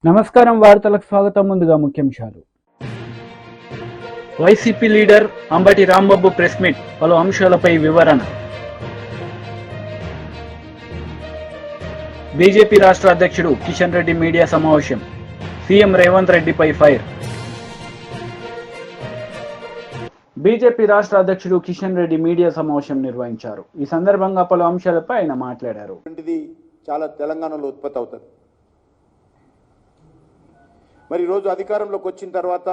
నమస్కారం వార్తలకు స్వాగతం. ముందుగా ముఖ్యాంశాలు. YCP leader Ambati Rambabu press meet, పలు అంశాలపై వివరణ. బీజేపీ రాష్ట్ర అధ్యక్షుడు కిషన్ రెడ్డి మీడియా సమావేశం, సీఎం రేవంత్ రెడ్డిపై ఫైర్. బీజేపీ రాష్ట్ర అధ్యక్షుడు కిషన్ రెడ్డి మీడియా సమావేశం నిర్వహించారు. ఈ సందర్భంగా పలు అంశాలపై ఆయన మాట్లాడారు. చాలా తెలంగాణలో ఉత్పత్తి అవుతుంది. మరి ఈరోజు అధికారంలోకి వచ్చిన తర్వాత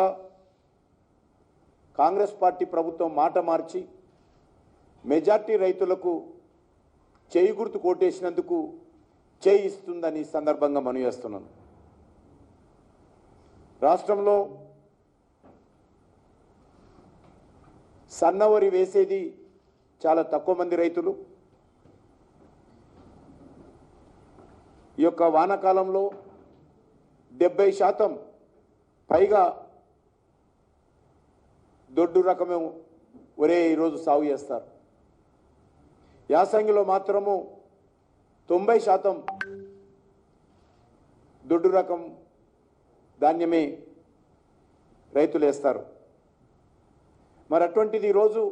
కాంగ్రెస్ పార్టీ ప్రభుత్వం మాట మార్చి మెజార్టీ రైతులకు చేయి గుర్తు కోటేసినందుకు చేయి ఇస్తుందని సందర్భంగా మనవి చేస్తున్నాను. రాష్ట్రంలో సన్నవరి వేసేది చాలా తక్కువ మంది రైతులు. ఈ యొక్క వానాకాలంలో 70% పైగా దొడ్డు రకమే ఒరే ఈరోజు సాగు చేస్తారు. యాసంగిలో మాత్రము 90% దొడ్డు రకం ధాన్యమే రైతులు వేస్తారు. మరి అటువంటిది ఈరోజు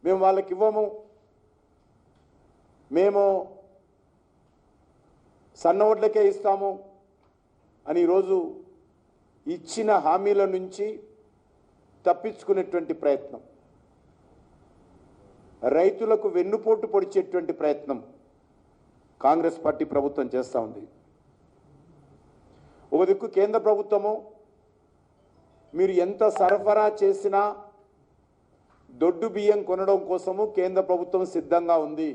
మేము వాళ్ళకి ఇవ్వము, మేము సన్న వడ్లకే ఇస్తాము అని ఈరోజు ఇచ్చిన హామీల నుంచి తప్పించుకునేటువంటి ప్రయత్నం, రైతులకు వెన్నుపోటు పొడిచేటువంటి ప్రయత్నం కాంగ్రెస్ పార్టీ ప్రభుత్వం చేస్తూ ఉంది. ఒక దిక్కు కేంద్ర ప్రభుత్వము మీరు ఎంత సరఫరా చేసినా దొడ్డు బియ్యం కొనడం కోసము కేంద్ర ప్రభుత్వం సిద్ధంగా ఉంది.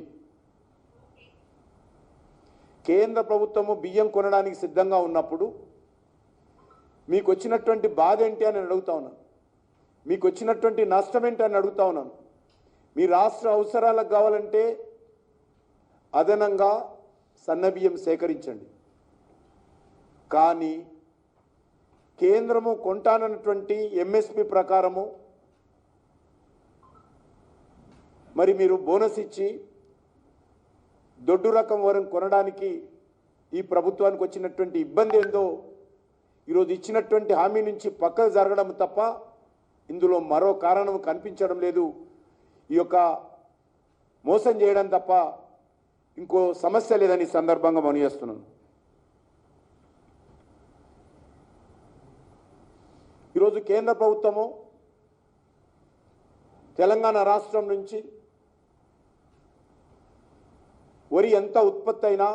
కేంద్ర ప్రభుత్వము బియ్యం కొనడానికి సిద్ధంగా ఉన్నప్పుడు మీకు వచ్చినటువంటి బాధ ఏంటి అని అడుగుతా ఉన్నాను, మీకు వచ్చినటువంటి నష్టం ఏంటి అని అడుగుతా ఉన్నాను. మీ రాష్ట్ర అవసరాలకు కావాలంటే అదనంగా సన్నబియ్యం సేకరించండి, కానీ కేంద్రము కొంటానన్నటువంటి ఎంఎస్పి ప్రకారము మరి మీరు బోనస్ ఇచ్చి దొడ్డు రకం వరం కొనడానికి ఈ ప్రభుత్వానికి వచ్చినటువంటి ఇబ్బంది ఏందో ఈరోజు ఇచ్చినటువంటి హామీ నుంచి పక్కకు జరగడం తప్ప ఇందులో మరో కారణం కనిపించడం లేదు. ఈ యొక్క మోసం చేయడం తప్ప ఇంకో సమస్య లేదని సందర్భంగా మనవి చేస్తున్నాను. ఈరోజు కేంద్ర ప్రభుత్వము తెలంగాణ రాష్ట్రం నుంచి వరి ఎంత ఉత్పత్తి అయినా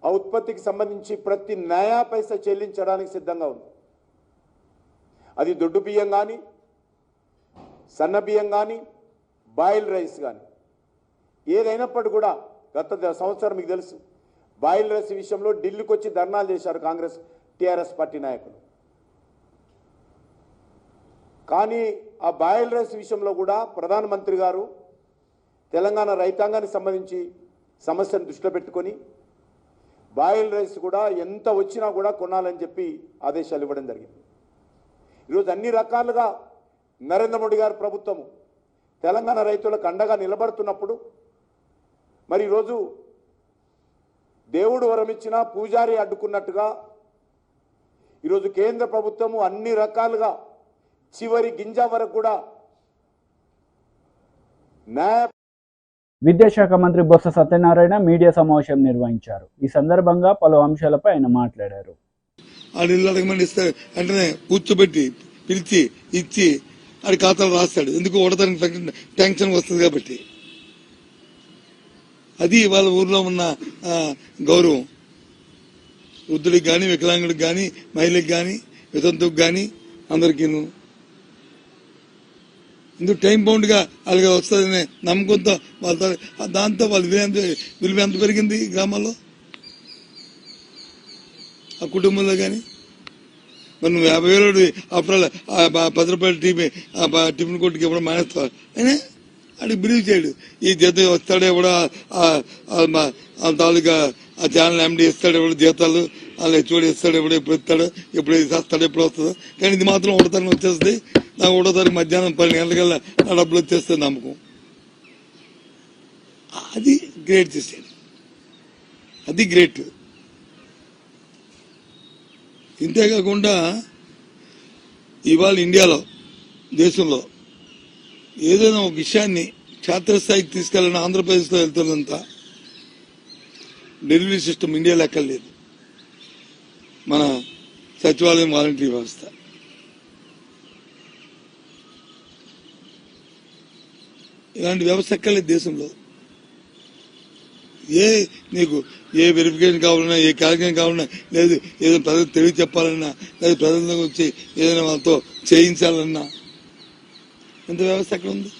ఆ ఉత్పత్తికి సంబంధించి ప్రతి నయా పైసా చెల్లించడానికి సిద్ధంగా ఉంది. అది దొడ్డు బియ్యం కానీ, సన్న బియ్యం కానీ, బాయిల్ రైస్ కానీ ఏదైనప్పటికీ కూడా గత సంవత్సరం మీకు తెలుసు బాయిల్ రైస్ విషయంలో ఢిల్లీకి వచ్చి ధర్నాలు చేశారు కాంగ్రెస్ టీఆర్ఎస్ పార్టీ నాయకులు. కానీ ఆ బాయిల్ రైస్ విషయంలో కూడా ప్రధానమంత్రి గారు తెలంగాణ రైతాంగానికి సంబంధించి సమస్యను దృష్టిలో పెట్టుకొని బాయిల్ రైస్ కూడా ఎంత వచ్చినా కూడా కొనాలని చెప్పి ఆదేశాలు ఇవ్వడం జరిగింది. ఈరోజు అన్ని రకాలుగా నరేంద్ర మోడీ గారి ప్రభుత్వము తెలంగాణ రైతులకు అండగా నిలబడుతున్నప్పుడు మరి ఈరోజు దేవుడు వరం ఇచ్చినా పూజారి అడ్డుకున్నట్టుగా ఈరోజు కేంద్ర ప్రభుత్వము అన్ని రకాలుగా చివరి గింజ వరకు కూడా న్యాయ. విద్యాశాఖ మంత్రి బొత్స సత్యనారాయణ మీడియా సమావేశం నిర్వహించారు. ఈ సందర్భంగా పలు అంశాలపై ఆయన మాట్లాడారు. అంటే కూర్చోబెట్టి పిలిచి ఇచ్చి ఆడి ఖాతాలు రాస్తాడు, ఎందుకు ఓడటానికి టెన్షన్ వస్తుంది కాబట్టి. అది వాళ్ళ ఊర్లో ఉన్న గౌరవం. వృద్ధుడికి కానీ, వికలాంగుడికి కానీ, మహిళకి కానీ, వితంతువుకి కానీ అందరికీ ఇందుకు టైం బౌండ్ గా అలాగే వస్తుందనే నమ్మకంతో వాళ్ళ దాంతో వాళ్ళ విలువ ఎంత పెరిగింది గ్రామాల్లో, ఆ కుటుంబంలో కానీ. మరి నువ్వు 50,000 అప్పుడు 10 రూపాయల టిఫిన్ కొట్టుకి ఇవ్వడం మానేస్తావు. అయినా అడిగి బిలీవ్ చేయడు. ఈ జీతం వస్తాడు ఎవడో తాలూకా ఆ ఛానల్ ఎండి ఇస్తాడు, ఎవడో జీతాలు వాళ్ళు హెచ్ఓడి ఇస్తాడు, ఎప్పుడు ఇస్తాడు, ఎప్పుడు చేస్తాడు, ఎప్పుడు వస్తుందో. కానీ ఇది మాత్రం ఒకటో వచ్చేస్తుంది. నాకు 1వ తారీఖు మధ్యాహ్నం 12 గంటలకల్లా నా డబ్బులు వచ్చేస్తే నమ్మకం. అది గ్రేట్ చేశాడు, అది గ్రేట్. ఇంతేకాకుండా ఇవాళ ఇండియాలో దేశంలో ఏదైనా ఒక విషయాన్ని క్షేత్రస్థాయికి తీసుకెళ్ళిన ఆంధ్రప్రదేశ్లో వెళ్తున్నంత డెలివరీ సిస్టమ్ ఇండియా లెక్కలు లేదు. మన సచివాలయం వాలంటరీ వ్యవస్థ ఇలాంటి వ్యవస్థ ఎక్కర్లేదు దేశంలో. నీకు ఏ వెరిఫికేషన్ కావాలన్నా, ఏ క్యాల్కులేషన్ కావాలన్నా, లేదు ఏదైనా ప్రజలకు తెలివి చెప్పాలన్నా, లేదు ప్రజలకు వచ్చి ఏదైనా వాళ్ళతో చేయించాలన్నా ఎంత వ్యవస్థ ఎక్కడ ఉంది?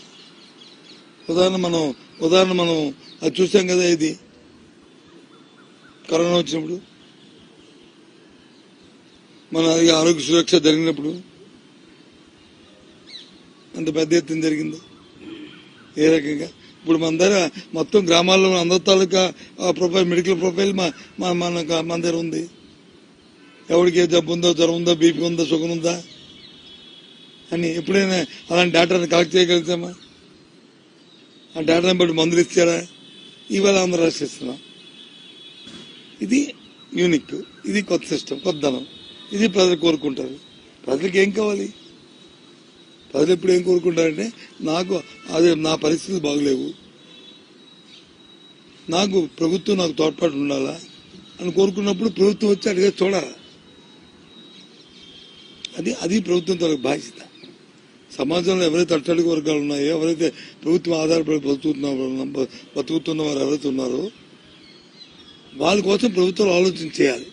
ఉదాహరణ మనం అది చూసాం కదా, ఇది కరోనా వచ్చినప్పుడు మన ఆరోగ్య సురక్ష జరిగినప్పుడు అంత పెద్ద ఎత్తున జరిగింది. ఏ రకంగా ఇప్పుడు మన దగ్గర మొత్తం గ్రామాల్లో అందరి తాలూకా ప్రొఫైల్, మెడికల్ ప్రొఫైల్ మన దగ్గర ఉంది. ఎవరికి ఏ జబ్బు ఉందో, జ్వరం ఉందో, బీపీ ఉందో, షుగర్ ఉందా అని ఎప్పుడైనా అలాంటి డేటాను కలెక్ట్ చేయగలుగుతామా? ఆ డేటాను బట్టి మందులు ఇచ్చారా? ఇవాళ అందరూ రాసిస్తున్నాం. ఇది యూనిక్, ఇది కొత్త సిస్టమ్, కొత్తదనం. ఇది ప్రజలు కోరుకుంటారు. ప్రజలకు ఏం కావాలి? ప్రజలు ఎప్పుడు ఏం కోరుకుంటారంటే, నాకు అదే నా పరిస్థితులు బాగలేవు, నాకు ప్రభుత్వం నాకు తోడ్పాటు ఉండాలా అని కోరుకున్నప్పుడు ప్రభుత్వం వచ్చి అడిగే చూడాలి. అది ప్రభుత్వం తనకు బాధ్యత. సమాజంలో ఎవరైతే అట్టడుగు వర్గాలు ఉన్నాయో, ఎవరైతే ప్రభుత్వం ఆధారపడి బతుకుతున్న వారు ఎవరైతే ఉన్నారో వాళ్ళ కోసం ప్రభుత్వాలు ఆలోచన చేయాలి.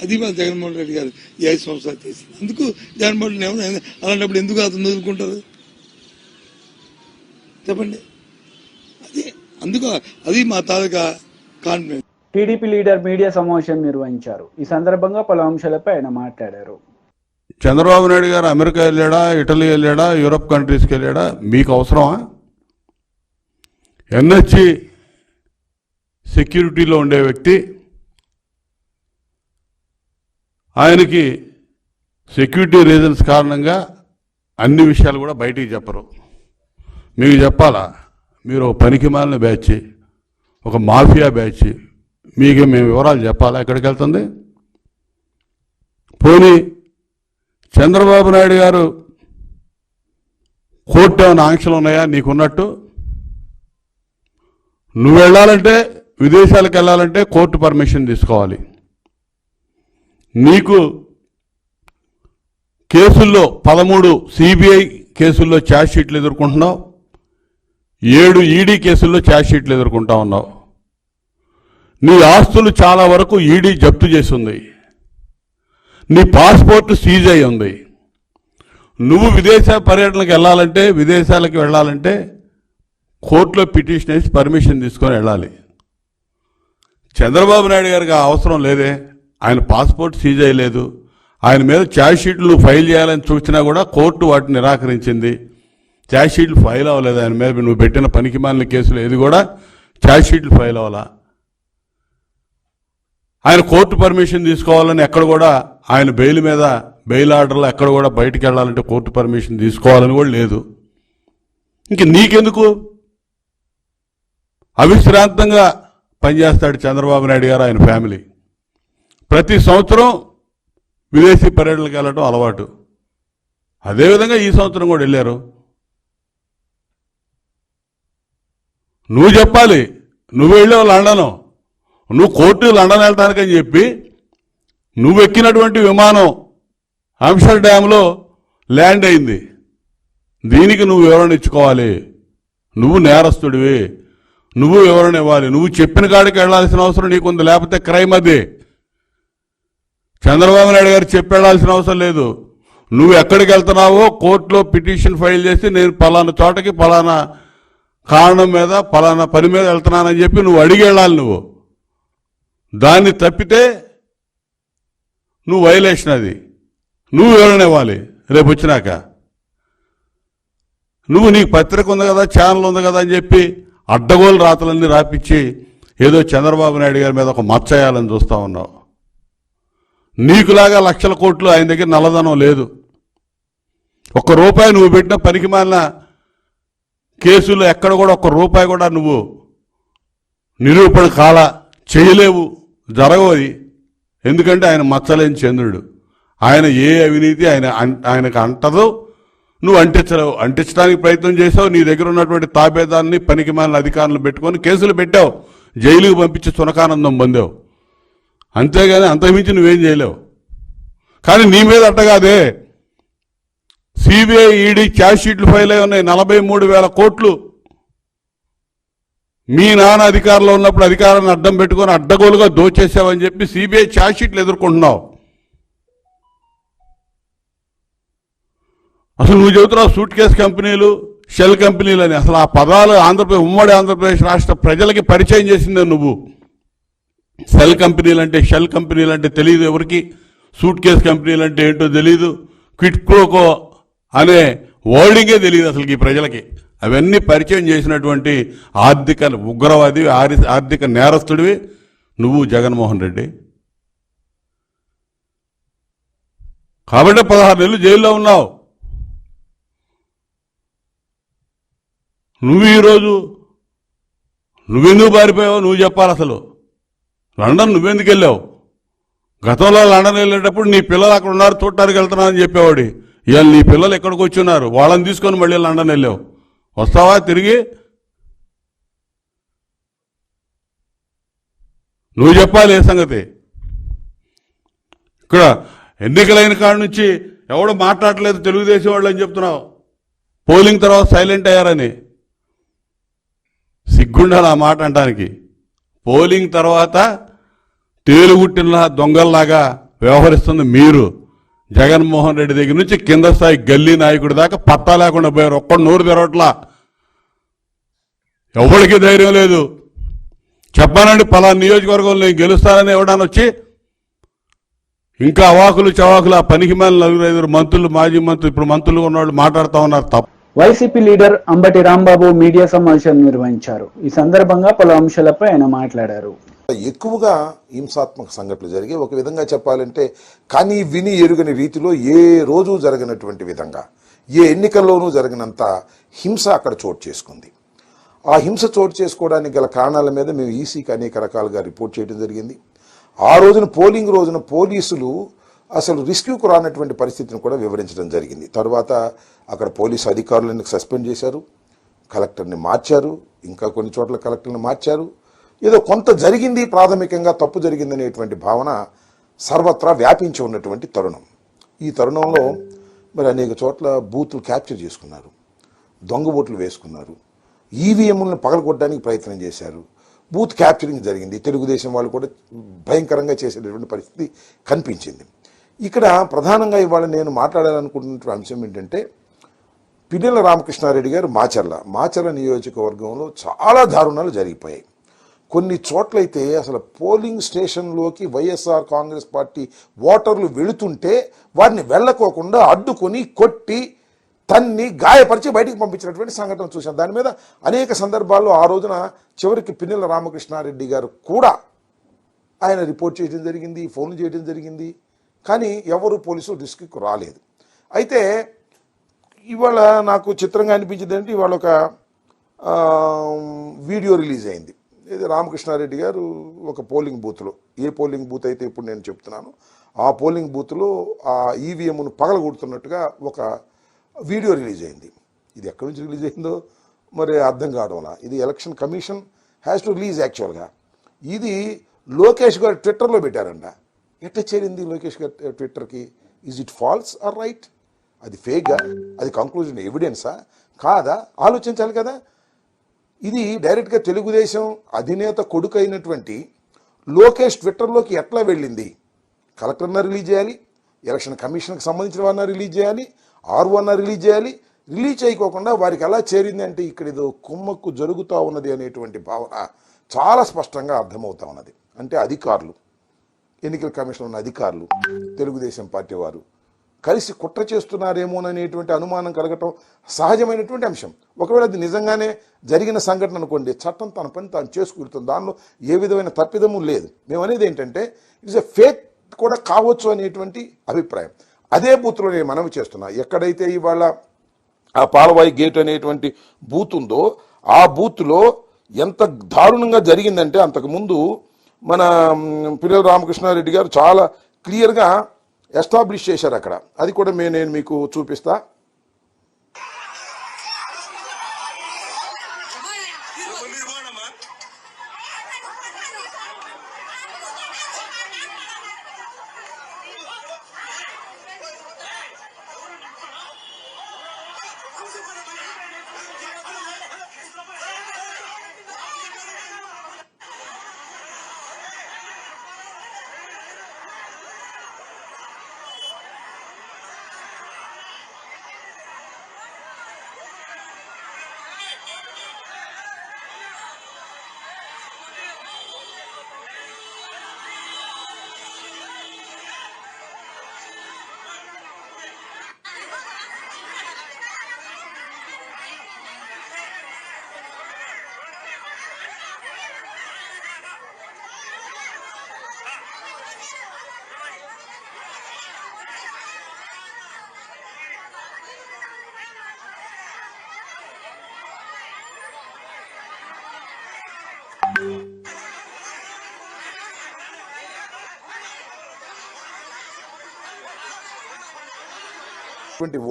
అది మా జగన్మోహన్ రెడ్డి గారు ఈ 5 సంవత్సరాలు చేసింది. అందుకు జగన్మోహన్ రెడ్డి ఏమన్నా అలాంటప్పుడు ఎందుకు అతను వదులుకుంటారు చెప్పండి? అది మా తాలూకా కాన్ఫిడెన్స్. టీడీపీ లీడర్ మీడియా సమావేశం నిర్వహించారు. ఈ సందర్భంగా పలు అంశాలపై ఆయన మాట్లాడారు. చంద్రబాబు నాయుడు గారు అమెరికా వెళ్ళాడా, ఇటలీ వెళ్ళాడా, యూరప్ కంట్రీస్కి వెళ్ళాడా? మీకు అవసరమా? ఎన్హెచ్సి సెక్యూరిటీలో ఉండే వ్యక్తి, ఆయనకి సెక్యూరిటీ రీజన్స్ కారణంగా అన్ని విషయాలు కూడా బయటికి చెప్పరు. మీకు చెప్పాలా? మీరు ఒక పనికి మాలిన బ్యాచ్, ఒక మాఫియా బ్యాచ్, మీకు మేము వివరాలు చెప్పాలా ఎక్కడికి వెళ్తుంది? పోనీ చంద్రబాబు నాయుడు గారు కోర్టు ఏమైనా ఆంక్షలు ఉన్నాయా నీకున్నట్టు? నువ్వు వెళ్ళాలంటే, విదేశాలకు వెళ్ళాలంటే కోర్టు పర్మిషన్ తీసుకోవాలి. నీకు కేసుల్లో 13 సిబిఐ కేసుల్లో ఛార్జ్ షీట్లు ఎదుర్కొంటున్నావు, 7 ఈడీ కేసుల్లో ఛార్జ్ షీట్లు ఎదుర్కొంటా ఉన్నావు. నీ ఆస్తులు చాలా వరకు ఈడీ జప్తు చేసింది. నీ పాస్పోర్ట్ సీజ్ అయి ఉంది. నువ్వు విదేశ పర్యటనకు వెళ్ళాలంటే, విదేశాలకు వెళ్ళాలంటే కోర్టులో పిటిషన్ వేసి పర్మిషన్ తీసుకొని వెళ్ళాలి. చంద్రబాబు నాయుడు గారికి ఆ అవసరం లేదే. ఆయన పాస్పోర్ట్ సీజ్ అయ్యలేదు. ఆయన మీద ఛార్జ్ షీట్లు ఫైల్ చేయాలని చూసినా కూడా కోర్టు వాటిని నిరాకరించింది. ఛార్జ్ షీట్లు ఫైల్ అవ్వలేదు ఆయన మీద. నువ్వు పెట్టిన పనికి మాలిన కేసులు ఏది కూడా ఛార్జ్ షీట్లు ఫైల్ అవ్వాలా? ఆయన కోర్టు పర్మిషన్ తీసుకోవాలని ఎక్కడ కూడా, ఆయన బెయిల్ మీద బెయిల్ ఆర్డర్లో ఎక్కడ కూడా బయటికి వెళ్ళాలంటే కోర్టు పర్మిషన్ తీసుకోవాలని కూడా లేదు. ఇంక నీకెందుకు? అవిశ్రాంతంగా పనిచేస్తాడు చంద్రబాబు నాయుడు గారు, ఆయన ఫ్యామిలీ. ప్రతి సంవత్సరం విదేశీ పర్యటనలకు వెళ్ళడం అలవాటు. అదేవిధంగా ఈ సంవత్సరం కూడా వెళ్ళారు. నువ్వు చెప్పాలి. నువ్వు వెళ్ళావు లండను, నువ్వు కోర్టు లండన్ వెళ్తానికని చెప్పి నువ్వు ఎక్కినటువంటి విమానం ఆమ్స్టర్డామ్లో ల్యాండ్ అయింది. దీనికి నువ్వు వివరణ ఇచ్చుకోవాలి. నువ్వు నేరస్తుడివి, నువ్వు వివరణ ఇవ్వాలి. నువ్వు చెప్పిన కాడికి వెళ్లాల్సిన అవసరం నీకుంది, లేకపోతే క్రైమ్ అది. చంద్రబాబు నాయుడు గారు చెప్పి వెళ్లాల్సిన అవసరం లేదు. నువ్వు ఎక్కడికి వెళ్తున్నావో కోర్టులో పిటిషన్ ఫైల్ చేసి, నేను పలానా చోటకి పలానా కారణం మీద పలానా పని మీద వెళ్తున్నానని చెప్పి నువ్వు అడిగి వెళ్ళాలి. నువ్వు దాన్ని తప్పితే నువ్వు వైలేషన్, అది నువ్వు వివరణ ఇవ్వాలి. రేపు వచ్చినాక నువ్వు నీకు పత్రిక ఉంది కదా, ఛానల్ ఉంది కదా అని చెప్పి అడ్డగోలు రాతలన్నీ రాపిచ్చి ఏదో చంద్రబాబు నాయుడు గారి మీద ఒక మచ్చయాలని చూస్తూ ఉన్నావు. నీకులాగా లక్షల కోట్లు ఆయన దగ్గర నల్లధనం లేదు. ₹1 నువ్వు పెట్టిన పనికిమాలిన కేసులు ఎక్కడ కూడా ₹1 కూడా నువ్వు నిరూపణ చేయలేవు, జరగవు. ఎందుకంటే ఆయన మచ్చలేని చంద్రుడు. ఆయన ఏ అవినీతి ఆయనకు అంటదో, నువ్వు అంటించలేవు. అంటించడానికి ప్రయత్నం చేసావు. నీ దగ్గర ఉన్నటువంటి తాబేదాన్ని పనికిమాలిన అధికారులు పెట్టుకొని కేసులు పెట్టావు, జైలుకు పంపించి సునకానందం పొందావు. అంతేగాని అంతకుమించి నువ్వేం చేయలేవు. కానీ నీ మీద అట్టగాదే, సిబిఐ ఈడీ ఛార్జ్ షీట్లు ఫైల్ అయి ఉన్నాయి. 43,000 కోట్లు మీ నాన్న అధికారంలో ఉన్నప్పుడు అధికారాన్ని అడ్డం పెట్టుకొని అడ్డగోలుగా దోచేసావని చెప్పి సిబిఐ ఛార్జ్ షీట్లు ఎదుర్కొంటున్నావు. అసలు నువ్వు చెబుతున్నావు సూట్ కేసు కంపెనీలు, షెల్ కంపెనీలు అని. అసలు ఆ పదాలు ఉమ్మడి ఆంధ్రప్రదేశ్ రాష్ట్ర ప్రజలకి పరిచయం చేసిందే నువ్వు. సెల్ కంపెనీలు అంటే, షెల్ కంపెనీలు అంటే తెలియదు ఎవరికి, సూట్ కేసు కంపెనీలు అంటే ఏంటో తెలియదు, క్విట్ ప్రోకో అనే వర్డింగే తెలియదు అసలు ఈ ప్రజలకి. అవన్నీ పరిచయం చేసినటువంటి ఆర్థిక ఉగ్రవాది, ఆర్థిక నేరస్తుడివి నువ్వు జగన్మోహన్ రెడ్డి. కాబట్టి 16 నెలలు జైల్లో ఉన్నావు. నువ్వు ఈరోజు నువ్వెందుకు పారిపోయావు నువ్వు చెప్పాలి. అసలు లండన్ నువ్వెందుకు వెళ్ళావు? గతంలో లండన్ వెళ్ళేటప్పుడు నీ పిల్లలు అక్కడ ఉన్నారు చూడటానికి వెళ్తున్నానని చెప్పేవాడి. ఇవాళ నీ పిల్లలు ఎక్కడికి వచ్చి ఉన్నారు, వాళ్ళని తీసుకొని మళ్ళీ లండన్ వెళ్ళావు. వస్తావా తిరిగి? నువ్వు చెప్పాలి ఏ సంగతి. ఇక్కడ ఎన్నికలైన కాడి నుంచి ఎవడు మాట్లాడలేదు తెలుగుదేశం వాళ్ళు అని చెప్తున్నావు. పోలింగ్ తర్వాత సైలెంట్ అయ్యారని. సిగ్గుండాలి ఆ మాట అంటానికి. పోలింగ్ తర్వాత తేలుగుట్టిన దొంగల్లాగా వ్యవహరిస్తుంది మీరు. జగన్మోహన్ రెడ్డి దగ్గర నుంచి కింద స్థాయి గల్లీ నాయకుడి దాకా పత్తా లేకుండా పోయారు. ఒక్కడు నోరు తెరవట్లా. ఎవరికి ధైర్యం లేదు. చెప్పానండి పలానా నియోజకవర్గంలో నేను గెలుస్తానని ఎవడాన్ని వచ్చి ఇంకా అవాకులు చవాకులు ఆ పనికి మేల 4-5 మంత్రులు, మాజీ మంత్రులు, ఇప్పుడు మంత్రులు ఉన్నవాళ్ళు మాట్లాడుతూ ఉన్నారు తప్ప. YCP leader Ambati Rambabu media సమావేశం నిర్వహించారు. ఈ సందర్భంగా పలు అంశాలపై ఆయన మాట్లాడారు. ఎక్కువగా హింసాత్మక సంఘటనలు జరిగి, ఒక విధంగా చెప్పాలంటే కానీ విని ఎరుగని రీతిలో ఏ రోజు జరగనటువంటి విధంగా, ఏ ఎన్నికల్లోనూ జరిగినంత హింస అక్కడ చోటు చేసుకుంది. ఆ హింస చోటు చేసుకోవడానికి గల కారణాల మీద మేము ఈసీకి అనేక రకాలుగా రిపోర్ట్ చేయడం జరిగింది. ఆ రోజున పోలింగ్ రోజున పోలీసులు అసలు రిస్క్యూకు రానటువంటి పరిస్థితిని కూడా వివరించడం జరిగింది. తర్వాత అక్కడ పోలీసు అధికారులను సస్పెండ్ చేశారు, కలెక్టర్ని మార్చారు, ఇంకా కొన్ని చోట్ల కలెక్టర్ని మార్చారు. ఏదో కొంత జరిగింది, ప్రాథమికంగా తప్పు జరిగిందనేటువంటి భావన సర్వత్రా వ్యాపించి ఉన్నటువంటి తరుణం. ఈ తరుణంలో మరి అనేక చోట్ల బూతులు క్యాప్చర్ చేసుకున్నారు, దొంగ ఓట్లు వేసుకున్నారు, ఈవీఎంలను పగలగొట్టడానికి ప్రయత్నం చేశారు, బూత్ క్యాప్చరింగ్ జరిగింది. తెలుగుదేశం వాళ్ళు కూడా భయంకరంగా చేసేటటువంటి పరిస్థితి కనిపించింది. ఇక్కడ ప్రధానంగా ఇవాళ నేను మాట్లాడాలనుకుంటున్న అంశం ఏంటంటే, పిన్నెల రామకృష్ణారెడ్డి గారు మాచర్ల నియోజకవర్గంలో చాలా దారుణాలు జరిగిపోయాయి. కొన్ని చోట్లయితే అసలు పోలింగ్ స్టేషన్లోకి వైఎస్ఆర్ కాంగ్రెస్ పార్టీ ఓటర్లు వెళుతుంటే వారిని వెళ్ళకోకుండా అడ్డుకొని కొట్టి తన్ని గాయపరిచి బయటికి పంపించినటువంటి సంఘటన చూశాం. దాని మీద అనేక సందర్భాల్లో ఆ రోజున చివరికి పిన్నెల రామకృష్ణారెడ్డి గారు కూడా ఆయన రిపోర్ట్ చేయడం జరిగింది, ఫోన్లు చేయడం జరిగింది. కానీ ఎవరు పోలీసులు రిస్క్కి రాలేదు. అయితే ఇవాళ నాకు చిత్రంగా అనిపించింది అంటే, ఇవాళ ఒక వీడియో రిలీజ్ అయింది. ఇది రామకృష్ణారెడ్డి గారు ఒక పోలింగ్ బూత్లో, ఏ పోలింగ్ బూత్ అయితే ఇప్పుడు నేను చెప్తున్నాను ఆ పోలింగ్ బూత్లో ఆ ఈవీఎంను పగలగొడుతున్నట్టుగా ఒక వీడియో రిలీజ్ అయింది. ఇది ఎక్కడి నుంచి రిలీజ్ అయిందో మరి అర్థం కావడంలా. ఇది election commission has to release. యాక్చువల్గా ఇది లోకేష్ గారు ట్విట్టర్లో పెట్టారంట. ఎట్లా చేరింది లోకేష్ గారు ట్విట్టర్కి? Is it false or right? అది ఫేక్గా, అది కంక్లూజన్ ఎవిడెన్సా కాదా ఆలోచించాలి కదా. ఇది డైరెక్ట్గా తెలుగుదేశం అధినేత కొడుకు అయినటువంటి లోకేష్ ట్విట్టర్లోకి ఎట్లా వెళ్ళింది? కలెక్టర్న రిలీజ్ చేయాలి, ఎలక్షన్ కమిషన్కి సంబంధించిన వారిని రిలీజ్ చేయాలి, ఆర్ఓన్న రిలీజ్ చేయాలి. రిలీజ్ చేయకోకుండా వారికి ఎలా చేరింది అంటే ఇక్కడ ఏదో కుమ్మక్కు జరుగుతూ ఉన్నది అనేటువంటి భావన చాలా స్పష్టంగా అర్థమవుతా ఉన్నది. అంటే అధికారులు, ఎన్నికల కమిషన్ ఉన్న అధికారులు, తెలుగుదేశం పార్టీ వారు కలిసి కుట్ర చేస్తున్నారేమోననేటువంటి అనుమానం కలగటం సహజమైనటువంటి అంశం. ఒకవేళ అది నిజంగానే జరిగిన సంఘటన అనుకోండి, చట్టం తన పని తాను చేసుకుంటుంది, దానిలో ఏ విధమైన తప్పిదము లేదు. మేము అనేది ఏంటంటే ఇట్స్ ఎ ఫేక్ కూడా కావచ్చు అనేటువంటి అభిప్రాయం. అదే బూత్లో నేను మనవి చేస్తున్నా, ఎక్కడైతే ఇవాళ ఆ పాలవాయి గేట్ అనేటువంటి బూత్ ఉందో ఆ బూత్లో ఎంత దారుణంగా జరిగిందంటే, అంతకుముందు మన పిల్లల రామకృష్ణారెడ్డి గారు చాలా క్లియర్గా ఎస్టాబ్లిష్ చేశారు అక్కడ. అది కూడా నేను మీకు చూపిస్తా.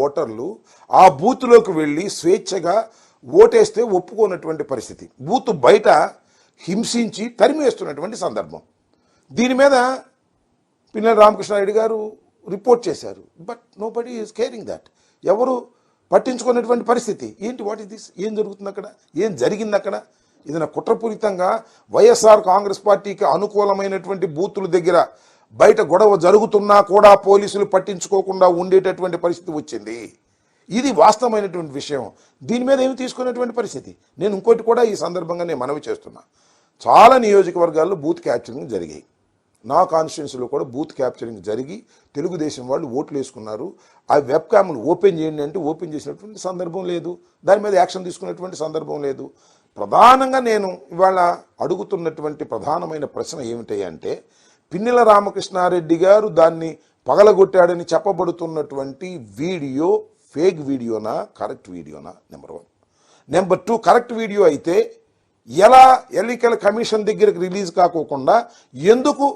ఓటర్లు ఆ బూత్లోకి వెళ్ళి స్వేచ్ఛగా ఓటేస్తే ఒప్పుకోనటువంటి పరిస్థితి, బూత్ బయట హింసించి తరిమేస్తున్నటువంటి సందర్భం. దీని మీద పిన్నెల రామకృష్ణారెడ్డి గారు రిపోర్ట్ చేశారు. But nobody is caring that. ఎవరు పట్టించుకున్నటువంటి పరిస్థితి ఏంటి? What is this? ఏం జరుగుతుంది అక్కడ? ఏం జరిగింది అక్కడ? ఇది కుట్రపూరితంగా వైఎస్ఆర్ కాంగ్రెస్ పార్టీకి అనుకూలమైనటువంటి బూతుల దగ్గర బయట గొడవ జరుగుతున్నా కూడా పోలీసులు పట్టించుకోకుండా ఉండేటటువంటి పరిస్థితి వచ్చింది. ఇది వాస్తవమైనటువంటి విషయం. దీని మీద ఏమి తీసుకునేటువంటి పరిస్థితి. నేను ఇంకోటి కూడా ఈ సందర్భంగా నేను మనవి చేస్తున్నా. చాలా నియోజకవర్గాల్లో బూత్ క్యాప్చరింగ్ జరిగాయి. నా కాన్స్టిట్యున్సీలో కూడా బూత్ క్యాప్చరింగ్ జరిగి తెలుగుదేశం వాళ్ళు ఓట్లు వేసుకున్నారు. ఆ వెబ్ క్యామ్లు ఓపెన్ చేయండి అంటే ఓపెన్ చేసినటువంటి సందర్భం లేదు. దాని మీద యాక్షన్ తీసుకున్నటువంటి సందర్భం లేదు. ప్రధానంగా నేను ఇవాళ అడుగుతున్నటువంటి ప్రధానమైన ప్రశ్న ఏమిటి అంటే, పిన్నెల రామకృష్ణారెడ్డి గారు దాన్ని పగలగొట్టాడని చెప్పబడుతున్నటువంటి వీడియో ఫేక్ వీడియోనా, కరెక్ట్ వీడియోనా? నెంబర్ 1. నెంబర్ 2, కరెక్ట్ వీడియో అయితే ఎలా ఎన్నికల కమిషన్ దగ్గరకు రిలీజ్ కాకోకుండా ఎందుకు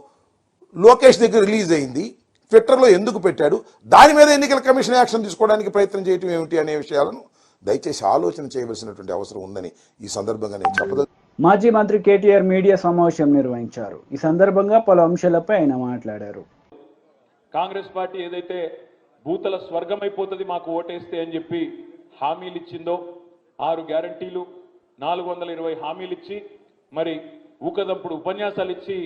లోకేష్ దగ్గర రిలీజ్ అయింది, ట్విట్టర్లో ఎందుకు పెట్టాడు, దాని మీద ఎన్నికల కమిషన్ యాక్షన్ తీసుకోవడానికి ప్రయత్నం చేయటం ఏమిటి అనే విషయాలను దయచేసి ఆలోచన చేయవలసినటువంటి అవసరం ఉందని ఈ సందర్భంగా నేను చెప్పదలు. మాజీ మంత్రి కేటీఆర్ మీడియా సమావేశం నిర్వహించారు. ఈ సందర్భంగా పలు అంశాలపై ఆయన మాట్లాడారు. కాంగ్రెస్ పార్టీ ఏదైతే భూతల స్వర్గమైపోతుంది మాకు ఓటేస్తే అని చెప్పి హామీలు ఇచ్చిందో, 6 గ్యారంటీలు 420 హామీలు ఇచ్చి మరి ఊకదంపుడు ఉపన్యాసాలు ఇచ్చి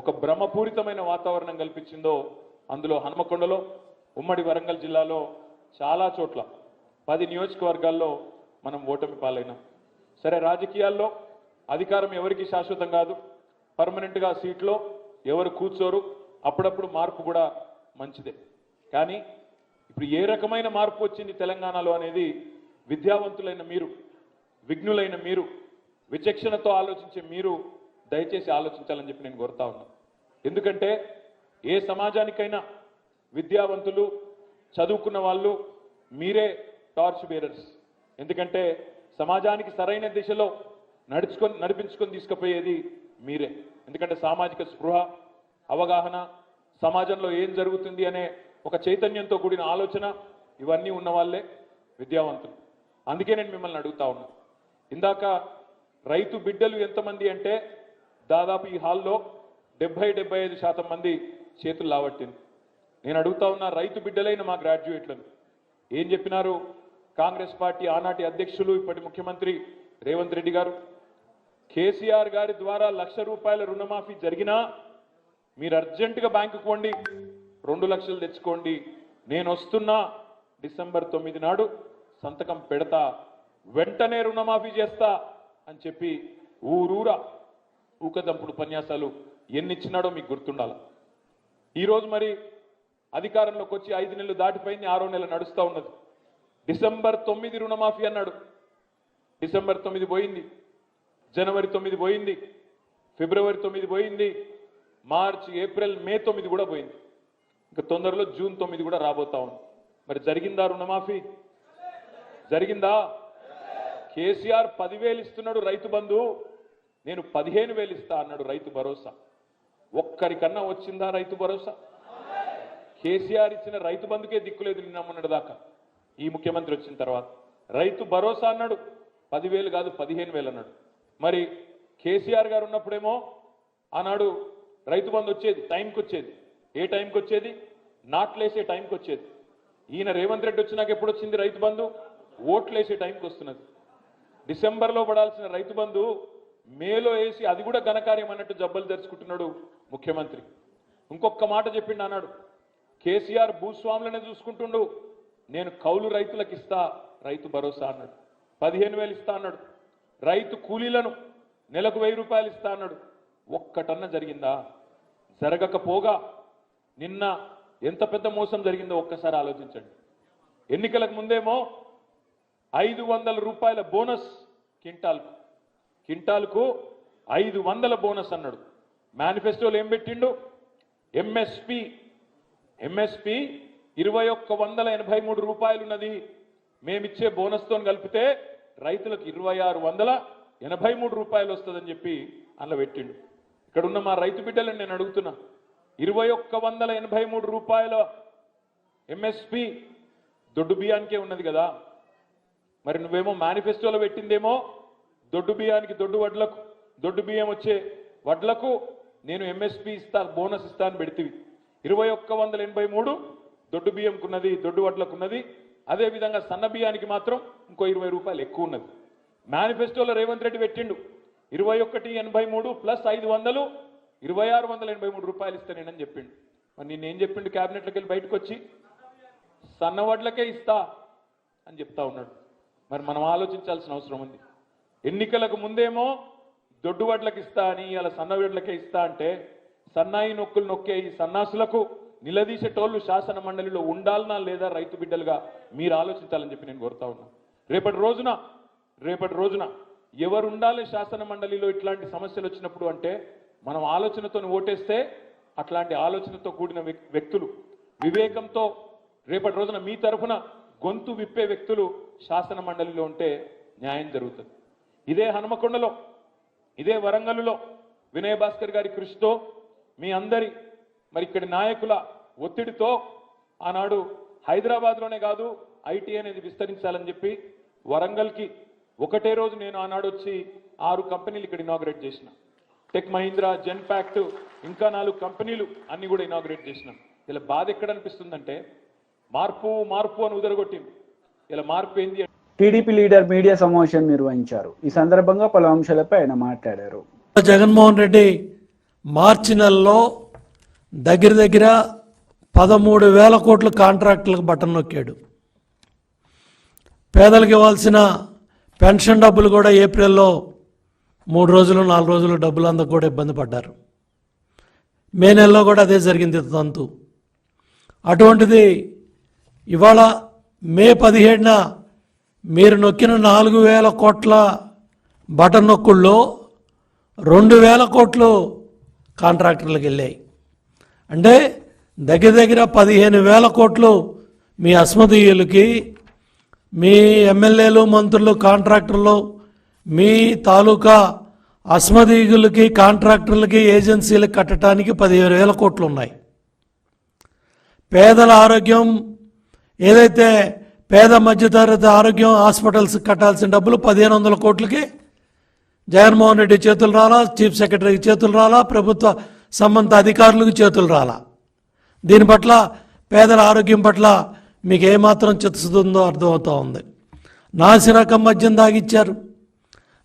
ఒక భ్రమపూరితమైన వాతావరణం కల్పించిందో, అందులో హనుమకొండలో, ఉమ్మడి వరంగల్ జిల్లాలో చాలా చోట్ల 10 నియోజకవర్గాల్లో మనం ఓటమి పాలైనాం. సరే, రాజకీయాల్లో అధికారం ఎవరికి శాశ్వతం కాదు. పర్మనెంట్గా సీట్లో ఎవరు కూర్చోరు. అప్పుడప్పుడు మార్పు కూడా మంచిదే. కానీ ఇప్పుడు ఏ రకమైన మార్పు వచ్చింది తెలంగాణలో అనేది విద్యావంతులైన మీరు, విఘ్నులైన మీరు, విచక్షణతో ఆలోచించే మీరు దయచేసి ఆలోచించాలని చెప్పి నేను కోరుతా ఉన్నాను. ఎందుకంటే ఏ సమాజానికైనా విద్యావంతులు, చదువుకున్న వాళ్ళు మీరే టార్చ్ బేరర్స్. ఎందుకంటే సమాజానికి సరైన దిశలో నడిపించుకొని తీసుకుపోయేది మీరే. ఎందుకంటే సామాజిక స్పృహ, అవగాహన, సమాజంలో ఏం జరుగుతుంది అనే ఒక చైతన్యంతో కూడిన ఆలోచన ఇవన్నీ ఉన్న వాళ్ళే విద్యావంతులు. అందుకే నేను మిమ్మల్ని అడుగుతా ఉన్నా. ఇందాక రైతు బిడ్డలు ఎంతమంది అంటే దాదాపు ఈ హాల్లో 70-75% మంది చేతులు లావట్టింది. నేను అడుగుతా ఉన్నా, రైతు బిడ్డలైన మా గ్రాడ్యుయేట్లను ఏం చెప్పినారు? కాంగ్రెస్ పార్టీ ఆనాటి అధ్యక్షులు, ఇప్పటి ముఖ్యమంత్రి రేవంత్ రెడ్డి గారు, కేసీఆర్ గారి ద్వారా ₹1,00,000 రుణమాఫీ జరిగినా మీరు అర్జెంటుగా బ్యాంకుకు పోండి, 2 లక్షలు తెచ్చుకోండి, నేను వస్తున్నా, డిసెంబర్ 9 నాడు సంతకం పెడతా, వెంటనే రుణమాఫీ చేస్తా అని చెప్పి ఊరూరా ఊకదంపుడు ఉపన్యాసాలు ఎన్నిచ్చినాడో మీకు గుర్తుండాలి. ఈరోజు మరి అధికారంలోకి వచ్చి 5 నెలలు దాటిపోయింది, 6వ నెల నడుస్తూ ఉన్నది. డిసెంబర్ 9 రుణమాఫీ అన్నాడు. డిసెంబర్ 9 పోయింది, జనవరి 9 పోయింది, ఫిబ్రవరి 9 పోయింది, మార్చి, ఏప్రిల్, మే 9 కూడా పోయింది. ఇంకా తొందరలో జూన్ 9 కూడా రాబోతా ఉంది. మరి జరిగిందా రుణమాఫీ? జరిగిందా? కేసీఆర్ 10,000 ఇస్తున్నాడు రైతు బంధు, నేను 15,000 ఇస్తా అన్నాడు రైతు భరోసా. ఒక్కరికన్నా వచ్చిందా రైతు భరోసా? కేసీఆర్ ఇచ్చిన రైతు బంధుకే దిక్కులేదు నిన్న మొన్నటి దాకా. ఈ ముఖ్యమంత్రి వచ్చిన తర్వాత రైతు భరోసా అన్నాడు, 10,000 కాదు 15,000 అన్నాడు. మరి కేసీఆర్ గారు ఉన్నప్పుడేమో ఆనాడు రైతు బంధు వచ్చేది, టైంకి వచ్చేది. ఏ టైంకి వచ్చేది? నాట్లేసే టైంకి వచ్చేది. ఈయన రేవంత్ రెడ్డి వచ్చినాక ఎప్పుడు వచ్చింది రైతు బంధు? ఓట్లేసే టైంకి వస్తున్నది. డిసెంబర్లో పడాల్సిన రైతు బంధు మేలో వేసి అది కూడా ఘనకార్యం అన్నట్టు జబ్బలు తెరుచుకుంటున్నాడు ముఖ్యమంత్రి. ఇంకొక మాట చెప్పిండు అన్నాడు, కేసీఆర్ భూస్వాములనే చూసుకుంటుండు, నేను కౌలు రైతులకు ఇస్తా రైతు భరోసా అన్నాడు. 15,000 ఇస్తా అన్నాడు. రైతు కూలీలను నెలకు 1,000 రూపాయలు ఇస్తా అన్నాడు. ఒక్కటన్నా జరిగిందా? జరగకపోగా నిన్న ఎంత పెద్ద మోసం జరిగిందో ఒక్కసారి ఆలోచించండి. ఎన్నికలకు ముందేమో 500 రూపాయల బోనస్ కింటాల్కు 500 బోనస్ అన్నాడు. మేనిఫెస్టోలో ఏం పెట్టిండు? ఎంఎస్పి 2,183 రూపాయలు ఉన్నది, మేమిచ్చే బోనస్తో కలిపితే రైతులకు 2,683 రూపాయలు వస్తుందని చెప్పి అందులో పెట్టిండు. ఇక్కడ ఉన్న మా రైతు బిడ్డలను నేను అడుగుతున్నా, 2,183 రూపాయల ఎంఎస్పి దొడ్డు బియ్యానికే ఉన్నది కదా. మరి నువ్వేమో మేనిఫెస్టోలో పెట్టిందేమో దొడ్డు బియ్యానికి, దొడ్డు బియ్యం వచ్చే వడ్లకు నేను ఎంఎస్పి ఇస్తా, బోనస్ ఇస్తా అని పెడితివి. 2,183 దొడ్డు బియ్యంకున్నది, దొడ్డు వడ్లకున్నది. అదేవిధంగా సన్న బియ్యానికి మాత్రం ఇంకో 20 రూపాయలు ఎక్కువ ఉన్నది. మేనిఫెస్టోలో రేవంత్ రెడ్డి పెట్టిండు 2183 ప్లస్ 500 2,683 రూపాయలు ఇస్తానేనని చెప్పిండు. మరి నిన్నేం చెప్పిండు? క్యాబినెట్లోకి వెళ్ళి బయటకు వచ్చి సన్న వడ్లకే ఇస్తా అని చెప్తా ఉన్నాడు. మరి మనం ఆలోచించాల్సిన అవసరం ఉంది. ఎన్నికలకు ముందేమో దొడ్డు వడ్లకు ఇస్తా అని, ఇలా సన్న వడ్లకే ఇస్తా అంటే సన్నాయి నొక్కులు నొక్కే ఈ సన్నాసులకు నిలదీసేటోళ్ళు శాసన మండలిలో ఉండాలనా లేదా రైతు బిడ్డలుగా మీరు ఆలోచించాలని చెప్పి నేను కోరుతా ఉన్నా. రేపటి రోజున ఎవరు ఉండాలి శాసన మండలిలో ఇట్లాంటి సమస్యలు వచ్చినప్పుడు అంటే మనం ఆలోచనతో ఓటేస్తే అట్లాంటి ఆలోచనతో కూడిన వ్యక్తులు, వివేకంతో రేపటి రోజున మీ తరఫున గొంతు విప్పే వ్యక్తులు శాసన మండలిలో ఉంటే న్యాయం జరుగుతుంది. ఇదే హనుమకొండలో, ఇదే వరంగల్లో వినయ్ భాస్కర్ గారి కృషితో మీ అందరి మరి ఇక్కడి నాయకుల ఒత్తిడితో ఆనాడు హైదరాబాద్లోనే కాదు ఐటీ అనేది విస్తరించాలని చెప్పి వరంగల్కి ఒకటే రోజు నేను ఆనాడు వచ్చి 6 కంపెనీలు ఇక్కడ ఇనాగ్రేట్ చేసిన. టెక్ మహీంద్రా, జెన్పాక్ట్, ఇంకా 4 కంపెనీలు అన్ని కూడా ఇనాగ్రేట్ చేసినాం. ఇలా బాధ ఎక్కడ అనిపిస్తుందంటే మార్పు అని ఉదరగొట్టింది. ఇలా మార్పు ఏంది? టీడీపీ లీడర్ మీడియా సమావేశం నిర్వహించారు. ఈ సందర్భంగా పలు అంశాలపై ఆయన మాట్లాడారు. జగన్మోహన్ రెడ్డి మార్చి నెలలో దగ్గర 13,000 కోట్ల కాంట్రాక్టులకు బటన్ నొక్కాడు. పేదలకు ఇవ్వాల్సిన పెన్షన్ డబ్బులు కూడా ఏప్రిల్లో 3 రోజులు 4 రోజులు డబ్బులు అందకు కూడా ఇబ్బంది పడ్డారు. మే నెలలో కూడా అదే జరిగింది తంతు. అటువంటిది ఇవాళ మే 17న మీరు నొక్కిన 4,000 కోట్ల బటన్ నొక్కుల్లో 2,000 కోట్లు కాంట్రాక్టర్లకు వెళ్ళాయి. అంటే దగ్గర 15,000 కోట్లు మీ అస్మదీయులకి, మీ ఎమ్మెల్యేలు, మంత్రులు, కాంట్రాక్టర్లు, మీ తాలూకా అస్మదీయులకి, కాంట్రాక్టర్లకి, ఏజెన్సీలకు కట్టడానికి 15,000 కోట్లు ఉన్నాయి. పేదల ఆరోగ్యం ఏదైతే పేద మధ్యతరగతి ఆరోగ్యం హాస్పిటల్స్ కట్టాల్సిన డబ్బులు 1,500 కోట్లకి జగన్మోహన్ రెడ్డి చేతులు రాలా, చీఫ్ సెక్రటరీకి చేతులు రాలా, ప్రభుత్వ సంబంధిత అధికారులకు చేతులు రాలా. దీని పట్ల పేదల ఆరోగ్యం పట్ల మీకు ఏమాత్రం చిత్తశుద్ధి అర్థమవుతూ ఉంది. నాసిరకం మద్యం తాగిచ్చారు.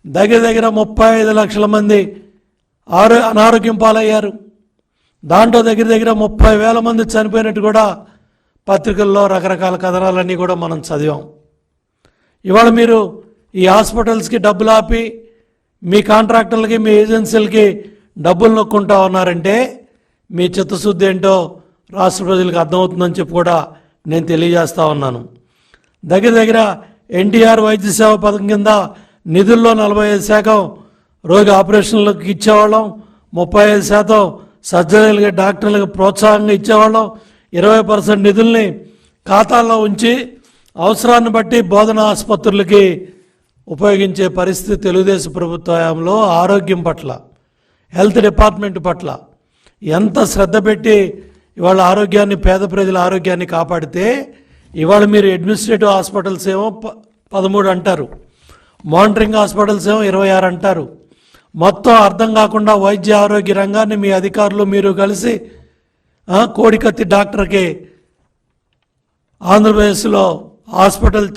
దగ్గర 35 లక్షల మంది అనారోగ్యం పాలయ్యారు. దాంట్లో దగ్గర 30,000 మంది చనిపోయినట్టు కూడా పత్రికల్లో రకరకాల కథనాలన్నీ కూడా మనం చదివాం. ఇవాళ మీరు ఈ హాస్పిటల్స్కి డబ్బులు ఆపి మీ కాంట్రాక్టర్లకి, మీ ఏజెన్సీలకి డబ్బులు నొక్కుంటా ఉన్నారంటే మీ చిత్తశుద్ధి ఏంటో రాష్ట్ర ప్రజలకు అర్థమవుతుందని చెప్పి కూడా నేను తెలియజేస్తా ఉన్నాను. దగ్గర ఎన్టీఆర్ వైద్య సేవ పథకం కింద నిధుల్లో 45% రోగి ఆపరేషన్లకు ఇచ్చేవాళ్ళం, 35% సర్జరీలకి, డాక్టర్లకు ప్రోత్సాహంగా ఇచ్చేవాళ్ళం, 20% నిధుల్ని ఖాతాల్లో ఉంచి అవసరాన్ని బట్టి బోధన ఆసుపత్రులకి ఉపయోగించే పరిస్థితి తెలుగుదేశం ప్రభుత్వ హయాంలో ఆరోగ్యం పట్ల, హెల్త్ డిపార్ట్మెంట్ పట్ల ఎంత శ్రద్ధ పెట్టి ఇవాళ ఆరోగ్యాన్ని, పేద ప్రజల ఆరోగ్యాన్ని కాపాడితే ఇవాళ మీరు అడ్మినిస్ట్రేటివ్ హాస్పిటల్స్ ఏమో 13 అంటారు, మానిటరింగ్ హాస్పిటల్స్ ఏమో 26 అంటారు. మొత్తం అర్థం కాకుండా వైద్య ఆరోగ్య రంగాన్ని మీ అధికారులు మీరు కలిసి కోడికత్తి డాక్టర్కి ఆంధ్రప్రదేశ్లో హాస్పిటల్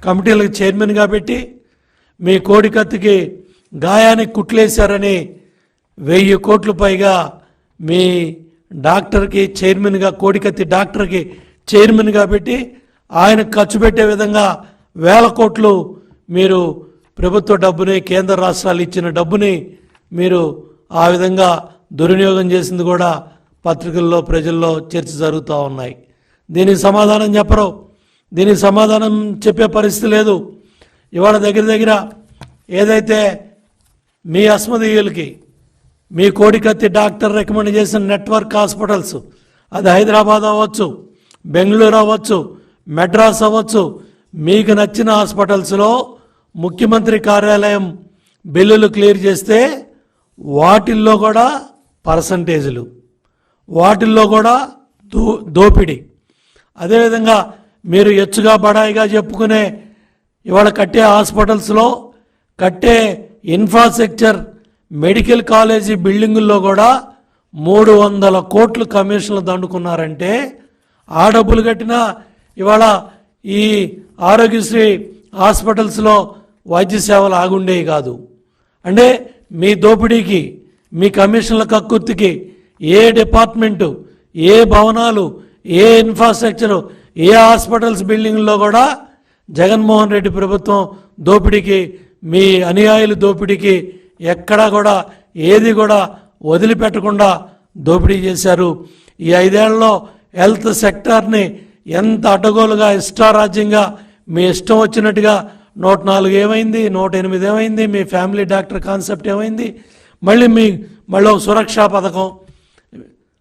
కమిటీలకు చైర్మన్గా పెట్టి మీ కోడికత్తికి గాయానికి కుట్లేశారని 1000 కోట్లు పైగా మీ డాక్టర్కి చైర్మన్గా, కోడికత్తి డాక్టర్కి చైర్మన్గా పెట్టి ఆయన ఖర్చు పెట్టే విధంగా 1000 కోట్లు మీరు ప్రభుత్వ డబ్బుని, కేంద్ర రాష్ట్రాలు ఇచ్చిన డబ్బుని మీరు ఆ విధంగా దుర్వినియోగం చేసింది కూడా పత్రికల్లో, ప్రజల్లో చర్చ జరుగుతూ ఉన్నాయి. దీనికి సమాధానం చెప్పరు, దీనికి సమాధానం చెప్పే పరిస్థితి లేదు. ఇవాళ దగ్గర ఏదైతే మీ అస్మదీయులకి మీ కోడికత్తి డాక్టర్ రికమెండ్ చేసిన నెట్వర్క్ హాస్పిటల్స్, అది హైదరాబాద్ అవ్వచ్చు, బెంగళూరు అవ్వచ్చు, మెడ్రాస్ అవ్వచ్చు, మీకు నచ్చిన హాస్పిటల్స్లో ముఖ్యమంత్రి కార్యాలయం బిల్లులు క్లియర్ చేస్తే వాటిల్లో కూడా పర్సంటేజీలు, వాటిల్లో కూడా దోపిడీ. అదేవిధంగా మీరు ఎచ్చుగా బడాయిగా చెప్పుకునే ఇవాళ కట్టే హాస్పిటల్స్లో కట్టే ఇన్ఫ్రాస్ట్రక్చర్, మెడికల్ కాలేజీ బిల్డింగుల్లో కూడా 300 కోట్లు కమిషన్లు దండుకున్నారంటే ఆ డబ్బులు కట్టినా ఇవాళ ఈ ఆరోగ్యశ్రీ హాస్పిటల్స్లో వైద్య సేవలు ఆగుండేవి కాదు. అంటే మీ దోపిడీకి, మీ కమిషన్ల కక్కుర్తికి ఏ డిపార్ట్మెంటు, ఏ భవనాలు, ఏ ఇన్ఫ్రాస్ట్రక్చరు, ఏ హాస్పిటల్స్ బిల్డింగ్లో కూడా జగన్మోహన్ రెడ్డి ప్రభుత్వం దోపిడీకి, మీ అనుయాయుల దోపిడీకి ఎక్కడా కూడా ఏది కూడా వదిలిపెట్టకుండా దోపిడీ చేశారు. ఈ 5 ఏళ్లలో హెల్త్ సెక్టార్ని ఎంత అడ్డగోలుగా, ఇష్టారాజ్యంగా, మీ ఇష్టం వచ్చినట్టుగా 104 ఏమైంది, 108 ఏమైంది, మీ ఫ్యామిలీ డాక్టర్ కాన్సెప్ట్ ఏమైంది, మళ్ళీ ఒక సురక్షా పథకం,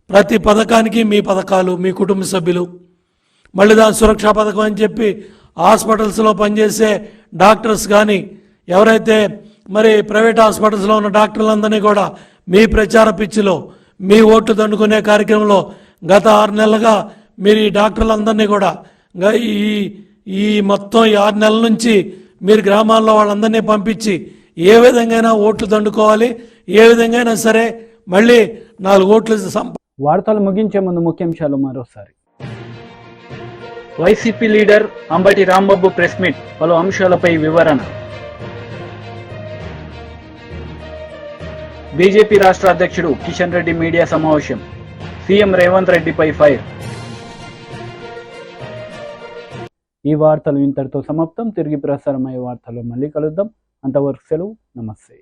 ప్రతి పథకానికి మీ పథకాలు, మీ కుటుంబ సభ్యులు, మళ్ళీ దాని సురక్షా పథకం అని చెప్పి హాస్పిటల్స్లో పనిచేసే డాక్టర్స్ కానీ, ఎవరైతే మరి ప్రైవేట్ హాస్పిటల్స్లో ఉన్న డాక్టర్లందరినీ కూడా మీ ప్రచార పిచ్చిలో, మీ ఓట్లు దండుకునే కార్యక్రమంలో గత 6 నెలలుగా మీరు ఈ డాక్టర్లందరినీ కూడా ఈ మొత్తం 6 నెలల నుంచి మీరు గ్రామాల్లో వాళ్ళందరినీ పంపించి ఏ విధంగా ఓట్లు దండుకోవాలి, ఏ విధంగా సరే మళ్ళీ 4 ఓట్లు వార్తలు ముగించే ముందు ముఖ్యాంశాలు మరోసారి. YCP leader Ambati Rambabu press meet, పలు అంశాలపై వివరణ. బీజేపీ రాష్ట్ర అధ్యక్షుడు కిషన్ రెడ్డి మీడియా సమావేశం, సీఎం రేవంత్ రెడ్డిపై ఫైర్. ఈ వార్తలు ఇంతటితో సమాప్తం. తిరిగి ప్రసారమయ్యే వార్తలు మళ్ళీ కలుద్దాం. అంతవరకు సెలవు. నమస్తే.